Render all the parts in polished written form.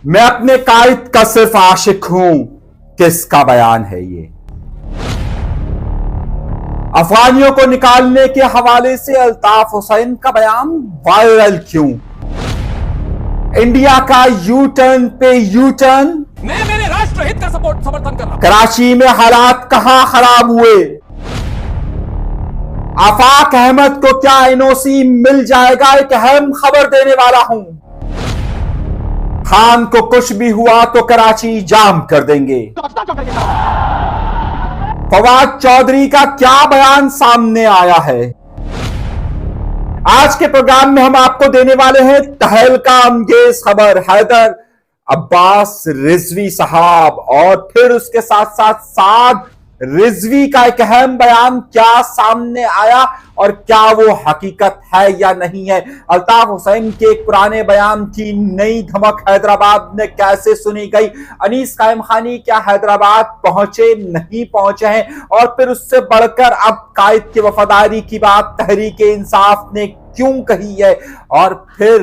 मैं अपने कायद का सिर्फ आशिक हूं। किसका बयान है ये? अफगानियों को निकालने के हवाले से अल्ताफ हुसैन का बयान वायरल क्यों? इंडिया का यू टर्न पे यू टर्न। मैं मेरे राष्ट्रहित का समर्थन कर रहा हूं। कराची में हालात कहां खराब हुए? आफाक अहमद को क्या एनओसी मिल जाएगा? एक अहम खबर देने वाला हूं। खान को कुछ भी हुआ तो कराची जाम कर देंगे। फवाद चौधरी का क्या बयान सामने आया है? आज के प्रोग्राम में हम आपको देने वाले हैं तहलका अंगेज खबर। हैदर अब्बास रिजवी साहब और फिर उसके साथ साथ साद रिजवी का एक अहम बयान क्या सामने आया और क्या वो हकीकत है या नहीं है? अल्ताफ हुसैन के एक पुराने बयान की नई धमक हैदराबाद में कैसे सुनी गई? अनीस कायम खानी क्या हैदराबाद पहुंचे नहीं पहुंचे हैं? और फिर उससे बढ़कर अब कायद की वफादारी की बात तहरीक इंसाफ ने क्यों कही है? और फिर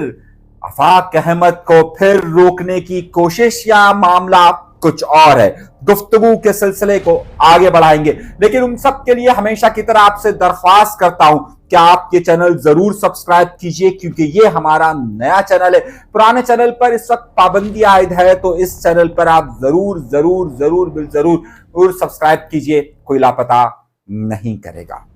आफाक अहमद को फिर रोकने की कोशिश या मामला कुछ और है? गुफ्तगू के सिलसिले को आगे बढ़ाएंगे, लेकिन उन सब के लिए हमेशा की तरह आपसे दरख्वास्त करता हूं कि आप ये चैनल जरूर सब्सक्राइब कीजिए, क्योंकि ये हमारा नया चैनल है। पुराने चैनल पर इस वक्त पाबंदी आयद है, तो इस चैनल पर आप जरूर जरूर जरूर बिल जरूर सब्सक्राइब कीजिए। कोई लापता नहीं करेगा।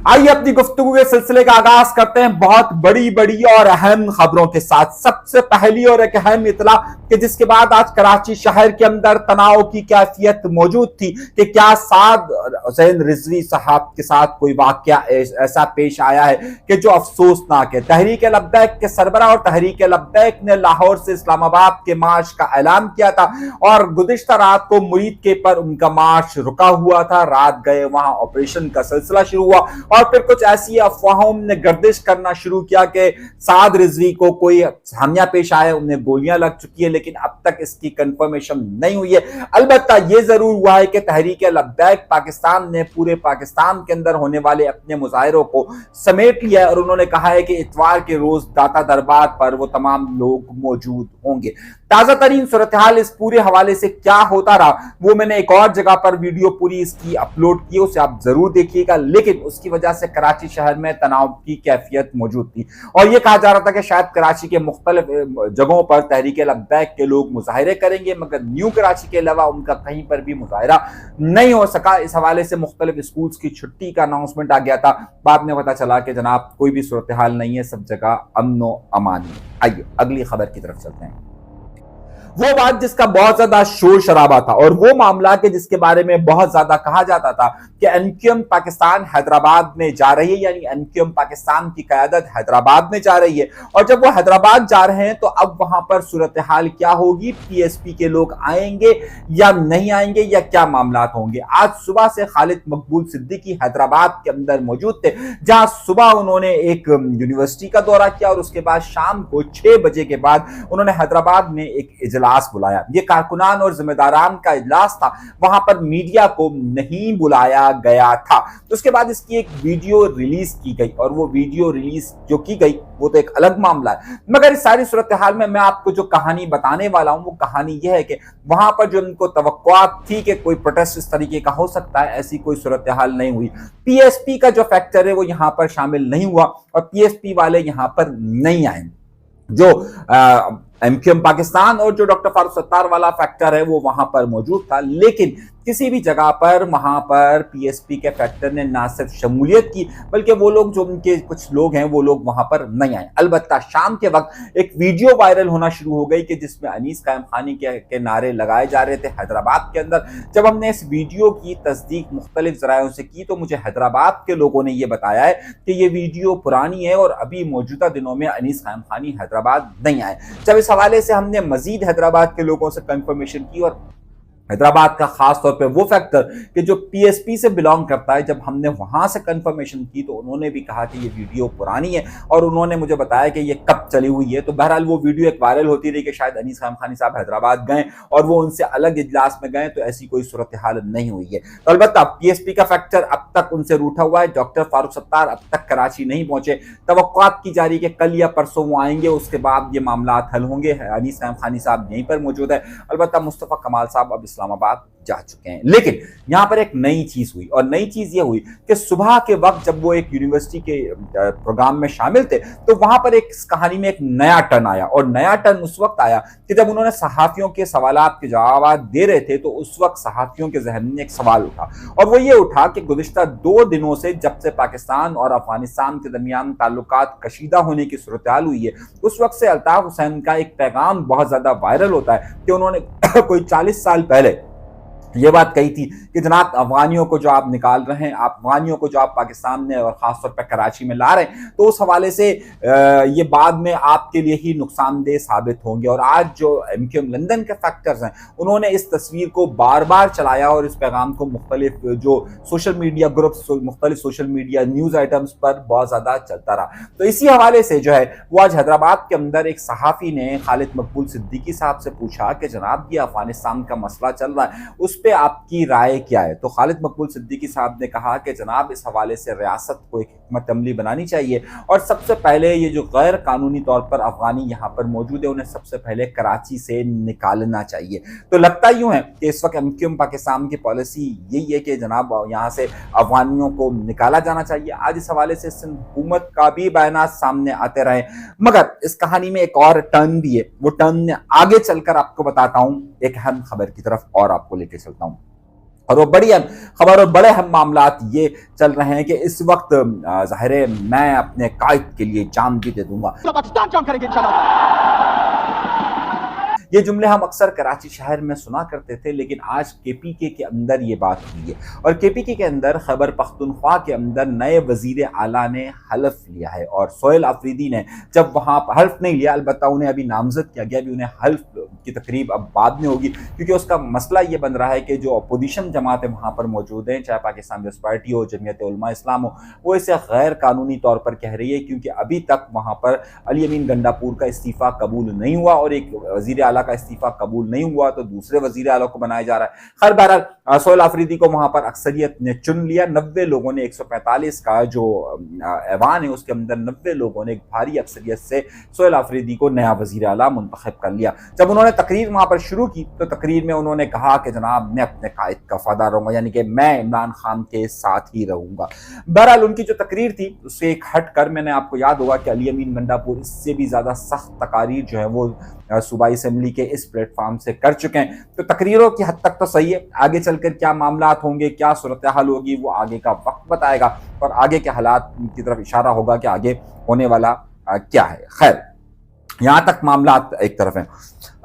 आइए अपनी गुफ्तगू के सिलसिले का आगाज करते हैं बहुत बड़ी बड़ी और अहम खबरों के साथ। सबसे पहली और एक अहम इतला कि जिसके बाद आज कराची शहर के अंदर तनाव की कैफियत मौजूद थी कि क्या साद हुसैन रिजवी साहब के साथ कोई वाकया ऐसा पेश आया है कि जो अफसोसनाक है। तहरीक लब्बैक के सरबरा और तहरीक लब्बैक ने लाहौर से इस्लामाबाद के मार्च का ऐलान किया था और गुज़िश्ता रात को मुरीद के पर उनका मार्च रुका हुआ था। रात गए वहां ऑपरेशन का सिलसिला शुरू हुआ और फिर कुछ ऐसी अफवाहों ने गर्दिश करना शुरू किया कि साद रिजवी को कोई हामिया पेश आया, उन्हें गोलियां लग चुकी है, लेकिन अब तक इसकी कंफर्मेशन नहीं हुई है। अलबत्ता यह जरूर हुआ है कि तहरीक लब्बैक पाकिस्तान ने पूरे पाकिस्तान के अंदर होने वाले अपने मुजाहिरों को समेट लिया है और उन्होंने कहा है कि इतवार के रोज दाता दरबार पर वो तमाम लोग मौजूद होंगे। ताजा तरीन सूरत हाल इस पूरे हवाले से क्या होता रहा वो मैंने एक और जगह पर वीडियो पूरी इसकी अपलोड की, उसे आप जरूर देखिएगा। लेकिन उसकी वजह से कराची शहर में तनाव की कैफियत मौजूद थी और यह कहा जा रहा था कि शायद कराची के मुख्तलिफ जगहों पर तहरीक लब्बैक के लोग मुजाहिरे करेंगे, मगर न्यू कराची के अलावा उनका कहीं पर भी मुजाहिरा नहीं हो सका। इस हवाले से मुख्तलिफ स्कूल्स की छुट्टी का अनाउंसमेंट आ गया था। बाद में पता चला कि जनाब कोई भी सूरत हाल नहीं है, सब जगह अमन व अमान है। आइए अगली खबर की तरफ चलते हैं। वो बात जिसका बहुत ज्यादा शोर शराबा था और वो मामला के जिसके बारे में बहुत ज्यादा कहा जाता था कि एनक्यूएम पाकिस्तान हैदराबाद में जा रही है, यानी एनक्यूएम पाकिस्तान की क़यादत हैदराबाद में जा रही है। और जब वो हैदराबाद जा रहे हैं तो अब वहां पर सूरत हाल क्या होगी? पीएसपी के लोग आएंगे या नहीं आएंगे या क्या मामला होंगे? आज सुबह से खालिद मकबूल सिद्दीकी हैदराबाद के अंदर मौजूद थे, जहां सुबह उन्होंने एक यूनिवर्सिटी का दौरा किया और उसके बाद शाम को 6 बजे के बाद उन्होंने हैदराबाद में एक इजलास बुलाया। ये कारकुनान और जिम्मेदारान का इजलास था, वहां पर मीडिया को नहीं बुलाया गया था। तो उसके बाद इसकी एक वीडियो रिलीज की गई और वो वीडियो रिलीज जो की गई वो तो एक अलग मामला है, मगर इस सारी सूरत हाल में मैं आपको जो कहानी बताने वाला हूं वो कहानी यह है कि वहां पर जो उनको तवक्कुआत थी कि कोई प्रोटेस्ट इस तरीके का हो सकता है, ऐसी कोई सूरत हाल नहीं हुई। पीएसपी का जो फैक्टर है वो यहां पर शामिल नहीं हुआ और पीएसपी वाले यहां पर नहीं आए। जो एमक्यूएम पाकिस्तान और जो डॉक्टर फारूक सत्तार वाला फैक्टर है वो वहां पर मौजूद था, लेकिन किसी भी जगह पर वहां पर पीएसपी के फैक्टर ने ना सिर्फ शमूलियत की बल्कि वो लोग जो उनके कुछ लोग हैं वो लोग वहां पर नहीं आए। अलबत्ता शाम के वक्त एक वीडियो वायरल होना शुरू हो गई कि जिसमें अनीस कायम खानी के नारे लगाए जा रहे थे हैदराबाद के अंदर। जब हमने इस वीडियो की तस्दीक मुख्तलिफ जरायों से की तो मुझे हैदराबाद के लोगों ने यह बताया है कि ये वीडियो पुरानी है और अभी मौजूदा दिनों में अनीस कायम खानी हैदराबाद नहीं आए। जब इस हवाले से हमने मजीद हैदराबाद के लोगों से कंफर्मेशन की और हैदराबाद का खास तौर पे वो फैक्टर कि जो पीएसपी से बिलोंग करता है, जब हमने वहां से कंफर्मेशन की तो उन्होंने भी कहा कि ये वीडियो पुरानी है और उन्होंने मुझे बताया कि ये कब चली हुई है। तो बहरहाल वो वीडियो एक वायरल होती रही कि शायद अनीस खान खानी साहब हैदराबाद गए और वो उनसे अलग इजलास में गए, तो ऐसी कोई सूरत हाल नहीं हुई है। तो अलबत्ता पीएसपी का फैक्टर अब तक उनसे रूठा हुआ है। डॉक्टर फारूक सत्तार अब तक कराची नहीं पहुंचे, तवक्कुआत की जा रही है कि कल या परसों वो आएंगे, उसके बाद ये मामला हल होंगे। अनीस खान खानी साहब यहीं पर मौजूद है, अलबत्ता मुस्तफा कमाल साहब अब इस्लामाबाद जा चुके हैं। लेकिन यहां पर एक नई चीज हुई और नई चीज ये हुई कि सुबह के वक्त जब वो एक यूनिवर्सिटी के प्रोग्राम में शामिल थे तो वहां पर एक कहानी में एक नया टर्न आया। और नया टर्न उस वक्त आया कि जब उन्होंने सहाफियों के सवालात के जवाब दे रहे थे तो उस वक्त सहाफियों के जहन में एक सवाल उठा और वो ये उठा कि गुज़िश्ता 2 दिनों से जब से पाकिस्तान और अफगानिस्तान के दरमियान ताल्लुकात कशीदा होने की सूरत हाल हुई है, उस वक्त से अल्ताफ हुसैन का एक पैगाम बहुत ज्यादा वायरल होता है कि उन्होंने कोई 40 साल पहले ये बात कही थी कि जनाब अफगानियों को जो आप निकाल रहे हैं, अफगानियों को जो आप पाकिस्तान में और खासतौर पर कराची में ला रहे हैं, तो उस हवाले से ये बाद में आपके लिए ही नुकसानदेह साबित होंगे। और आज जो एमक्यूएम लंदन के फैक्टर्स हैं उन्होंने इस तस्वीर को बार बार चलाया और इस पैगाम को मुख्तलिफ जो सोशल मीडिया ग्रुप्स, मुख्तलिफ सोशल मीडिया न्यूज़ आइटम्स पर बहुत ज़्यादा चलता रहा। तो इसी हवाले से जो है वो आज हैदराबाद के अंदर एक सहाफ़ी ने खालिद मकबूल सिद्दीकी साहब से पूछा कि जनाब ये अफगानिस्तान का मसला चल रहा है, उस पे आपकी राय क्या है। तो खालिद मकबूल सिद्दीकी साहब ने कहा कि जनाब इस हवाले से रियासत को एक हिकमत अमली बनानी चाहिए और सबसे पहले ये जो गैर कानूनी तौर पर अफगानी यहाँ पर मौजूद है उन्हें सबसे पहले कराची से निकालना चाहिए। तो लगता यूं है कि इस वक्त एमक्यूएम पाकिस्तान की पॉलिसी यही है कि जनाब यहाँ से अफगानियों को निकाला जाना चाहिए। आज इस हवाले से सिंध हुकूमत का भी बयान सामने आते रहे, मगर इस कहानी में एक और टर्न भी है। वो टर्न आगे चलकर आपको बताता हूं, एक अहम खबर की तरफ और आपको लेके चलता हूं। और वो बड़ी अहम खबर और बड़े अहम मामलात ये चल रहे हैं कि इस वक्त ज़ाहिर है मैं अपने कायद के लिए जान भी दे दूंगा। पाकिस्तान काम करेंगे इंशाल्लाह। ये जुमले हम अक्सर कराची शहर में सुना करते थे, लेकिन आज केपीके के अंदर ये बात हुई है और केपीके के अंदर खैबर पख्तूनख्वा के अंदर नए वजीर आला ने हल्फ लिया है। और सोहेल आफरीदी ने जब वहाँ हल्फ नहीं लिया, अलबत्ता उन्हें अभी नामजद किया गया, अभी उन्हें हल्फ की तकरीब अब बाद में होगी, क्योंकि उसका मसला ये बन रहा है कि जो अपोजिशन जमातें वहाँ पर मौजूद हैं, चाहे पाकिस्तान पीपल्स पार्टी हो, जमीयत उलमा इस्लाम हो, वो इसे गैर कानूनी तौर पर कह रही है, क्योंकि अभी तक वहाँ पर अली अमीन गंडापुर का इस्तीफ़ा कबूल नहीं हुआ और एक वजीर आला का इस्तीफा कबूल नहीं हुआ तो दूसरे वजीर आला को बनाया जा रहा है। खैर बहरहाल सोहेल आफरीदी को वहां पर अक्सरियत ने चुन लिया। 90 लोगों ने 145 का जो ऐवान है उसके अंदर 90 लोगों ने एक भारी अक्सरियत से सोहेल आफरीदी को नया वजीर आला मुंतखब कर लिया। जब उन्होंने तकरीर वहां पर शुरू की तो तकरीर में उन्होंने कहा कि जनाब मैं अपने कायद का वफादार रहूंगा, यानी कि मैं इमरान खान के साथ ही रहूंगा। बहरहाल उनकी जो तकरीर थी उससे एक हट कर मैंने आपको याद होगा कि अली अमीन गंडापुर इससे भी ज्यादा सख्त तकारीर जो है वो सूबाई असेंबली के इस प्लेटफॉर्म से कर चुके हैं। तो तकरीरों की हद तक तो सही है, आगे चलकर क्या मामलात होंगे, क्या सूरत हाल होगी, वो आगे का वक्त बताएगा और आगे के हालात की तरफ इशारा होगा कि आगे होने वाला क्या है। खैर यहां तक मामलात एक तरफ है।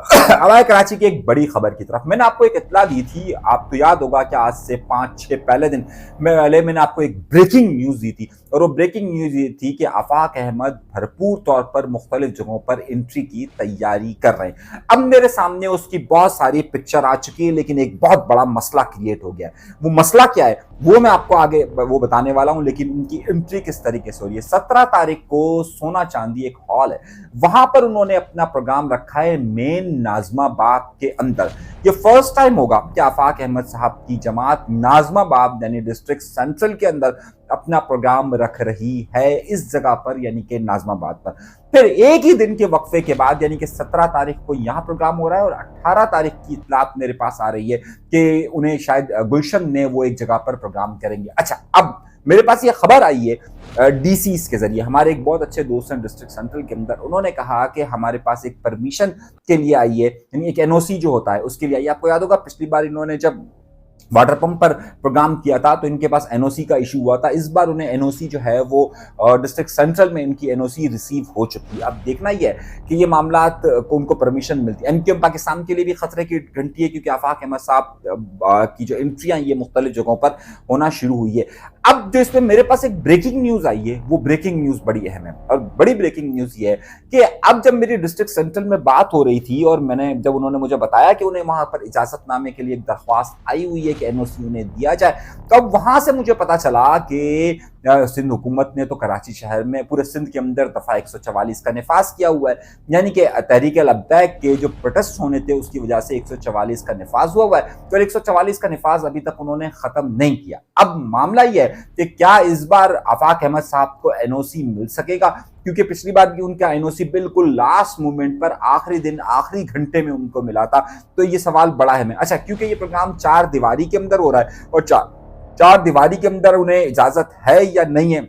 अब आए कराची की एक बड़ी खबर की तरफ। मैंने आपको एक इत्तला दी थी, आपको याद होगा कि आज से 5-6 पहले दिन मैंने आपको एक ब्रेकिंग न्यूज़ दी थी और वो ब्रेकिंग न्यूज़ ये थी कि आफाक अहमद भरपूर तौर पर मुख्तलिफ जगहों पर एंट्री की तैयारी कर रहे हैं। अब मेरे सामने उसकी बहुत सारी पिक्चर आ चुकी है, लेकिन एक बहुत बड़ा मसला क्रिएट हो गया है। वो मसला क्या है वो मैं आपको आगे वो बताने वाला हूं, लेकिन उनकी एंट्री किस तरीके से हो रही है। 17 तारीख को सोना चांदी एक हॉल है, वहां पर उन्होंने अपना प्रोग्राम रखा है मेन नाज़माबाद के अंदर। ये फर्स्ट टाइम होगा कि आफाक अहमद साहब की जमात नाज़माबाद यानी डिस्ट्रिक्ट सेंट्रल के अंदर अपना प्रोग्राम रख रही है, इस जगह पर यानी कि नाज़माबाद पर। फिर एक ही दिन के वक्फे के बाद यानी कि 17 तारीख को यहाँ प्रोग्राम हो रहा है और 18 तारीख की इत्तलात मेरे पास आ रही है कि उन्हें शायद गुलशन में वो एक जगह पर प्रोग्राम करेंगे। अच्छा, अब मेरे पास ये खबर आई है डीसीस के जरिए, हमारे एक बहुत अच्छे दोस्त हैं डिस्ट्रिक्ट सेंट्रल के अंदर, उन्होंने कहा कि हमारे पास एक परमिशन के लिए आई है, यानी एक एनओसी जो होता है उसके लिए आई है। आपको याद होगा पिछली बार इन्होंने जब वाटर पंप पर प्रोग्राम किया था तो इनके पास एनओसी का इशू हुआ था। इस बार उन्हें एनओसी जो है वो डिस्ट्रिक्ट सेंट्रल में इनकी एनओसी रिसीव हो चुकी है। अब देखना ही है कि ये मामलात को उनको परमिशन मिलती है। एमक्यूएम पाकिस्तान के लिए भी खतरे की घंटी है, क्योंकि आफाक अहमद साहब की जो एंट्रियां ये मुख्तलिफ जगहों पर होना शुरू हुई है। अब जो इसमें मेरे पास एक ब्रेकिंग न्यूज आई है, वो ब्रेकिंग न्यूज बड़ी अहम है, और बड़ी ब्रेकिंग न्यूज ये है कि अब जब मेरी डिस्ट्रिक्ट सेंट्रल में बात हो रही थी और मैंने जब उन्होंने मुझे बताया कि उन्हें वहां पर इजाजतनामे के लिए एक दरख्वास्त आई हुई है कि एनओसी उन्हें दिया जाए, तो अब वहां से मुझे पता चला कि सिंध हुकूमत ने तो कराची शहर में पूरे सिंध के अंदर दफा 144 का निफाज किया हुआ है, यानी कि तहरीक लब्बैक के जो प्रोटेस्ट होने थे उसकी वजह से 144 का निफाज हुआ है। तो 144 का निफाज अभी तक उन्होंने खत्म नहीं किया। अब मामला यह है कि क्या इस बार आफाक अहमद साहब को एनओसी मिल सकेगा, क्योंकि पिछली बार भी उनका एनओसी बिल्कुल लास्ट मोमेंट पर आखिरी दिन आखिरी घंटे में उनको मिला था। तो ये सवाल बड़ा है। अच्छा, क्योंकि ये प्रोग्राम 4 दीवारी के अंदर हो रहा है और चार दीवारी के अंदर उन्हें इजाजत है या नहीं है,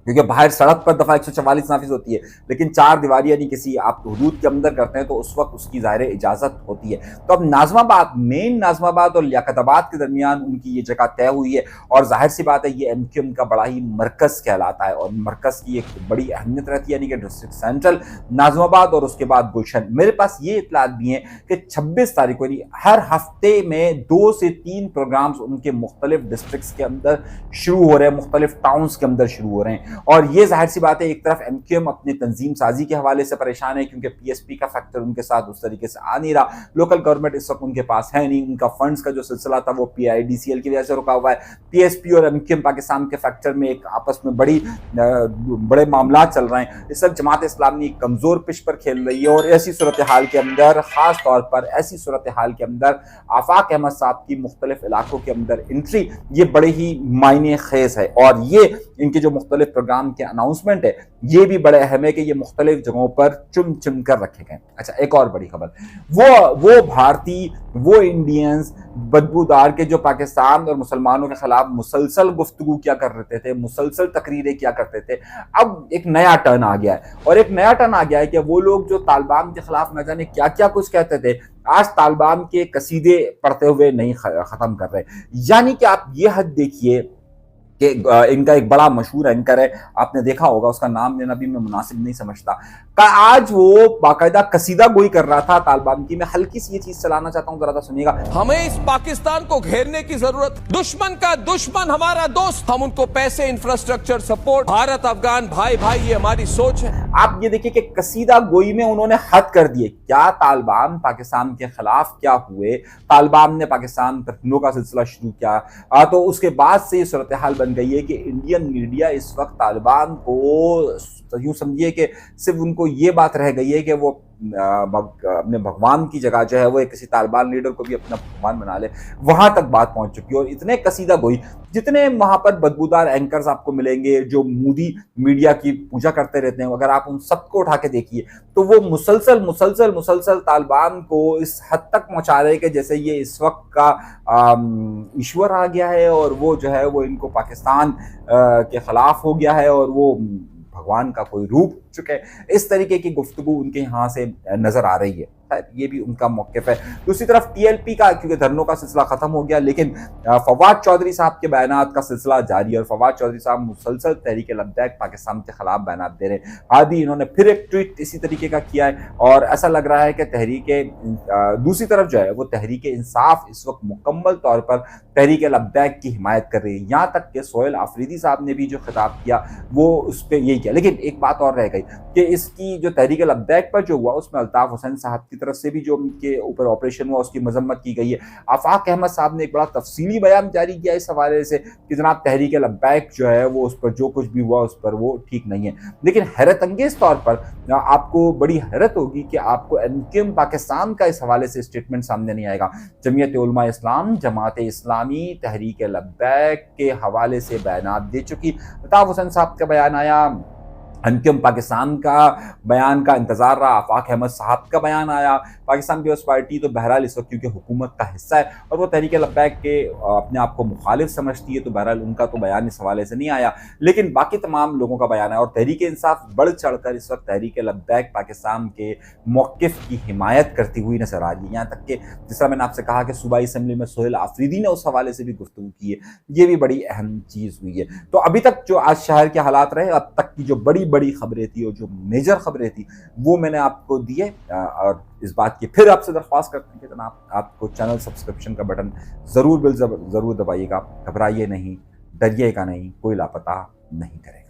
क्योंकि बाहर सड़क पर दफा 144 नाफिज होती है, लेकिन 4 दीवारी यानी किसी आप हुदूद के अंदर करते हैं तो उस वक्त उसकी ज़ाहिर इजाज़त होती है। तो अब नाज़माबाद, मेन नाज़माबाद और लियाकताबाद के दरमियान उनकी ये जगह तय हुई है, और जाहिर सी बात है ये एमक्यूएम का बड़ा ही मरकज़ कहलाता है, और मरकज़ की एक बड़ी अहमियत रहती है, यानी कि डिस्ट्रिक्ट सेंट्रल, नाज़माबाद और उसके बाद गुलशन। मेरे पास ये इतलात भी हैं कि 26 तारीख को हर हफ्ते में 2 से 3 प्रोग्राम्स उनके मुख्तलिफ डिस्ट्रिक्ट्स के अंदर शुरू हो रहे हैं, मुख्तलिफ टाउन्स के अंदर शुरू हो रहे हैं। और ये जाहिर सी बात है, एक तरफ एमक्यूएम अपनी तंजीम साजी के हवाले से परेशान है, क्योंकि पीएसपी का फैक्टर उनके साथ उस तरीके से आ नहीं रहा, लोकल गवर्नमेंट इस वक्त उनके पास है नहीं, उनका फंड्स का जो सिलसिला था वो पीआईडीसीएल की वजह से रुका हुआ है। पीएसपी और एमक्यूएम पाकिस्तान के फैक्टर में एक आपस में बड़े मामला चल रहे हैं। इस वक्त जमात इस्लामी कमजोर पिच पर खेल रही है, और ऐसी सूरत हाल के अंदर, खास तौर पर ऐसी सूरत हाल के अंदर आफाक अहमद साहब की मुख्तलिफ इलाकों के अंदर एंट्री ये बड़े ही मायने खेज है, और ये इनके जो मुख्तलिफ प्रोग्राम के अनाउंसमेंट है ये भी बड़े अहम है कि ये मुख्तलिफ जगहों पर चुन चुन कर रखे गए। अच्छा, एक और बड़ी खबर, वो भारतीय, वो इंडियंस बदबूदार के जो पाकिस्तान और मुसलमानों के खिलाफ मुसलसल गुफ्तगू क्या कर रहे थे, मुसलसल तकरीरें क्या करते थे, अब एक नया टर्न आ गया है, और एक नया टर्न आ गया है कि वो लोग जो तालिबान के खिलाफ न जाने क्या क्या कुछ कहते थे, आज तालिबान के कसीदे पढ़ते हुए नहीं खत्म कर रहे। यानी कि आप ये हद देखिए कि इनका एक बड़ा मशहूर एंकर है, आपने देखा होगा, उसका नाम लेना भी मैं मुनासिब नहीं समझता, का आज वो बाकायदा कसीदा गोई कर रहा था तालिबान की। मैं हल्की सी ये चीज चलाना चाहता हूँ, जरा सुनिएगा। हमें इस पाकिस्तान को घेरने की जरूरत, दुश्मन का दुश्मन हमारा दोस्त, हम उनको पैसे, इंफ्रास्ट्रक्चर, सपोर्ट, भारत अफगान भाई भाई, ये हमारी सोच है। आप ये देखिए कि कसीदा गोई में उन्होंने हद कर दिए। क्या तालिबान पाकिस्तान के खिलाफ क्या हुए, तालिबान ने पाकिस्तान पर हमलों का सिलसिला शुरू किया, तो उसके बाद से ये सूरत हाल बन गई है कि इंडियन मीडिया इस वक्त तालिबान को यूं समझिए कि सिर्फ उनको ये बात रह गई है कि वो अपने भगवान की जगह जो है वो किसी तालिबान लीडर को भी अपना भगवान बना ले, वहां तक बात पहुंच चुकी है। और इतने कसीदा गोई, जितने वहां पर बदबूदार एंकर्स आपको मिलेंगे जो मोदी मीडिया की पूजा करते रहते हैं, अगर आप उन सबको उठा के देखिए तो वो मुसलसल तालिबान को इस हद तक पहुंचा रहे कि जैसे ये इस वक्त का ईश्वर आ गया है, और वो जो है वो इनको पाकिस्तान के खिलाफ हो गया है, और वो भगवान का कोई रूप चुके। इस तरीके की गुफ्तगू उनके यहाँ से नजर आ रही है। ये भी उनका मौक़िफ़ है। दूसरी तरफ टीएलपी का, क्योंकि धरनों का सिलसिला खत्म हो गया, लेकिन फवाद चौधरी साहब के बयानात का सिलसिला जारी है, और फवाद चौधरी साहब मुसलसल तहरीक लब्बैक पाकिस्तान के खिलाफ बयानात दे रहे हैं। आदि इन्होंने फिर एक ट्वीट इसी तरीके का किया है, और ऐसा लग रहा है कि दूसरी तरफ जो है वो तहरीक इंसाफ इस वक्त मुकम्मल तौर पर तहरीक लब्बैक की हिमायत कर रही है। यहाँ तक कि सोहेल आफरीदी साहब ने भी जो खिताब किया वो उस पर यही किया। लेकिन एक बात और रह गई कि इसकी जो तहरीक लब्बैक पर जो हुआ उसमें अल्ताफ हुसैन साहब की तरफ से भी जो उनके ऊपर ऑपरेशन हुआ उसकी मजम्मत की गई है। आफाक अहमद साहब ने एक बड़ा तफसीली बयान जारी किया इस हवाले से कि जनाब तहरीक लब्बैक जो है वो उस पर जो कुछ भी हुआ उस पर वो ठीक नहीं है। लेकिन हैरत अंगेज तौर पर आपको बड़ी हैरत होगी कि आपको एमक्यूएम पाकिस्तान का इस हवाले से स्टेटमेंट सामने नहीं आएगा। जमीयत उलमा इस्लाम, जमात इस्लामी तहरीक लब्बैक के हवाले से बयानात दे चुकी। अल्ताफ हुसैन साहब का बयान आया, एमक्यूएम पाकिस्तान का बयान का इंतजार रहा, आफाक अहमद साहब का बयान आया। पाकिस्तान पीपल्स पार्टी तो बहरहाल इस वक्त क्योंकि हुकूमत का हिस्सा है और वो तहरीक लब्बैक के अपने आप को मुखालिफ समझती है, तो बहरहाल उनका तो बयान इस हवाले से नहीं आया। लेकिन बाकी तमाम लोगों का बयान है, और तहरीक इंसाफ बढ़ चढ़ कर इस वक्त तहरीक लब्बैक पाकिस्तान के मौक़िफ़ की हिमायत करती हुई नजर आ रही है। यहाँ तक कि जिस तरह मैंने आपसे कहा कि सूबाई असम्बली में सोहेल आफरीदी ने उस हवाले से भी गुफ्तगू की है, ये भी बड़ी अहम चीज़ हुई है। तो अभी तक जो आज शहर के हालात रहे, अब तक की जो बड़ी बड़ी खबरें थी और जो मेजर खबरें थी वो मैंने आपको दी है, और इस बात की फिर आपसे दरख्वास्त करते हैं कि जनाब आपको चैनल सब्सक्रिप्शन का बटन ज़रूर दबाइएगा, घबराइए नहीं, डरिएगा नहीं, कोई लापता नहीं करेगा।